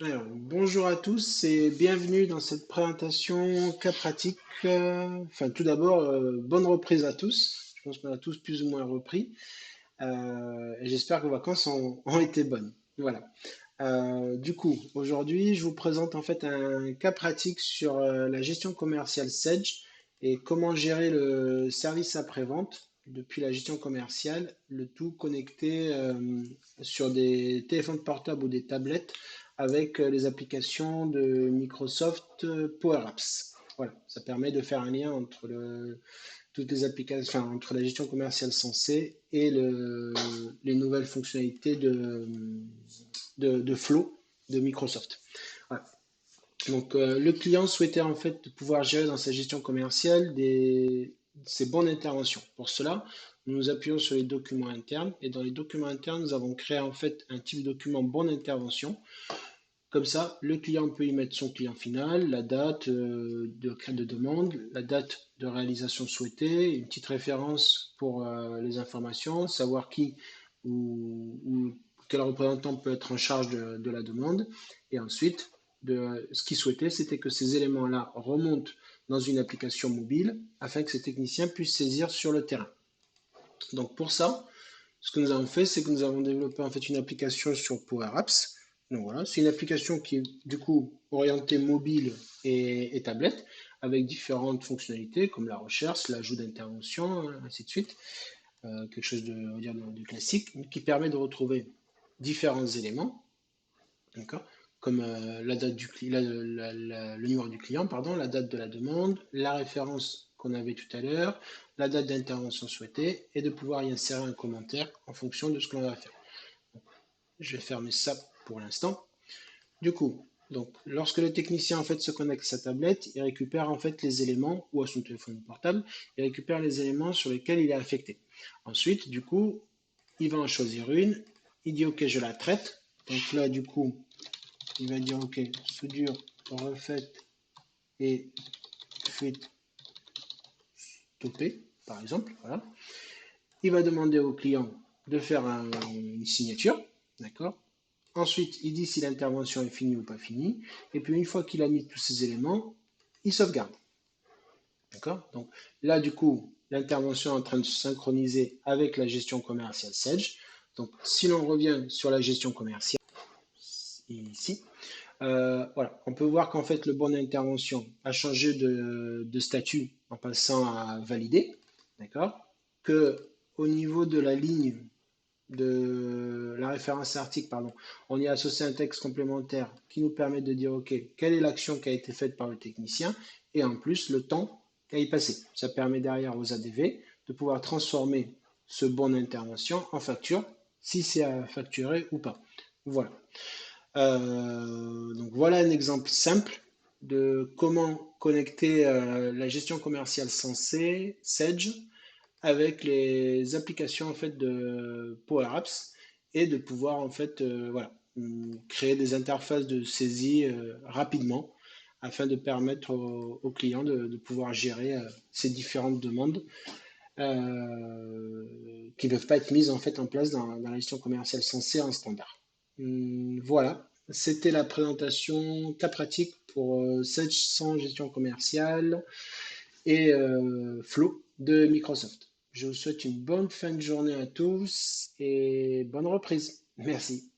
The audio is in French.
Alors, bonjour à tous et bienvenue dans cette présentation cas pratique. Tout d'abord, bonne reprise à tous. Je pense qu'on a tous plus ou moins repris. Et j'espère que vos vacances ont été bonnes. Voilà. Du coup, aujourd'hui, je vous présente en fait un cas pratique sur la gestion commerciale Sedge et comment gérer le service après-vente depuis la gestion commerciale, le tout connecté sur des téléphones portables ou des tablettes avec les applications de Microsoft Power Apps. Voilà, ça permet de faire un lien entre toutes les applications, entre la gestion commerciale sensée et les nouvelles fonctionnalités de Flow de Microsoft. Voilà. Donc, le client souhaitait en fait pouvoir gérer dans sa gestion commerciale ses bonnes interventions. Pour cela, nous nous appuyons sur les documents internes et dans les documents internes, nous avons créé en fait un type de document bonne intervention. Comme ça, le client peut y mettre son client final, la date de demande, la date de réalisation souhaitée, une petite référence pour les informations, savoir qui ou quel représentant peut être en charge de la demande. Et ensuite, ce qu'il souhaitait, c'était que ces éléments-là remontent dans une application mobile afin que ces techniciens puissent saisir sur le terrain. Donc pour ça, ce que nous avons fait, c'est que nous avons développé en fait une application sur Power Apps. Donc voilà, c'est une application qui est du coup orientée mobile et tablette avec différentes fonctionnalités comme la recherche, l'ajout d'interventions, ainsi de suite. Quelque chose de, on va dire, de classique qui permet de retrouver différents éléments, d'accord, comme la date le numéro du client, pardon, la date de la demande, la référence qu'on avait tout à l'heure, la date d'intervention souhaitée, et de pouvoir y insérer un commentaire en fonction de ce que l'on va faire. Je vais fermer ça pour l'instant. Du coup, donc, lorsque le technicien en fait se connecte à sa tablette, il récupère en fait les éléments ou à son téléphone portable, il récupère les éléments sur lesquels il est affecté. Ensuite, du coup, il va en choisir une, il dit OK, je la traite. Donc là, du coup, il va dire OK, soudure refaite et fuite stoppée, par exemple. Voilà. Il va demander au client de faire une signature, d'accord. Ensuite, il dit si l'intervention est finie ou pas finie. Et puis, une fois qu'il a mis tous ces éléments, il sauvegarde. D'accord. Donc là, du coup, l'intervention est en train de se synchroniser avec la gestion commerciale Sedge. Donc, si l'on revient sur la gestion commerciale, ici, voilà, on peut voir qu'en fait, le bon d'intervention a changé de statut en passant à valider. D'accord. Que au niveau de la ligne de la référence article, pardon, on y a associé un texte complémentaire qui nous permet de dire, OK, quelle est l'action qui a été faite par le technicien et en plus le temps qui a y passé. Ça permet derrière aux ADV de pouvoir transformer ce bon d'intervention en facture, si c'est à facturer ou pas. Voilà. Donc voilà un exemple simple de comment connecter la gestion commerciale sensée, Sedge, avec les applications en fait de Power Apps et de pouvoir en fait voilà, créer des interfaces de saisie rapidement afin de permettre aux clients de pouvoir gérer ces différentes demandes qui ne peuvent pas être mises en fait en place dans la gestion commerciale sensée en standard. Voilà, c'était la présentation cas pratique pour Sage sans gestion commerciale et Flow de Microsoft. Je vous souhaite une bonne fin de journée à tous et bonne reprise. Merci.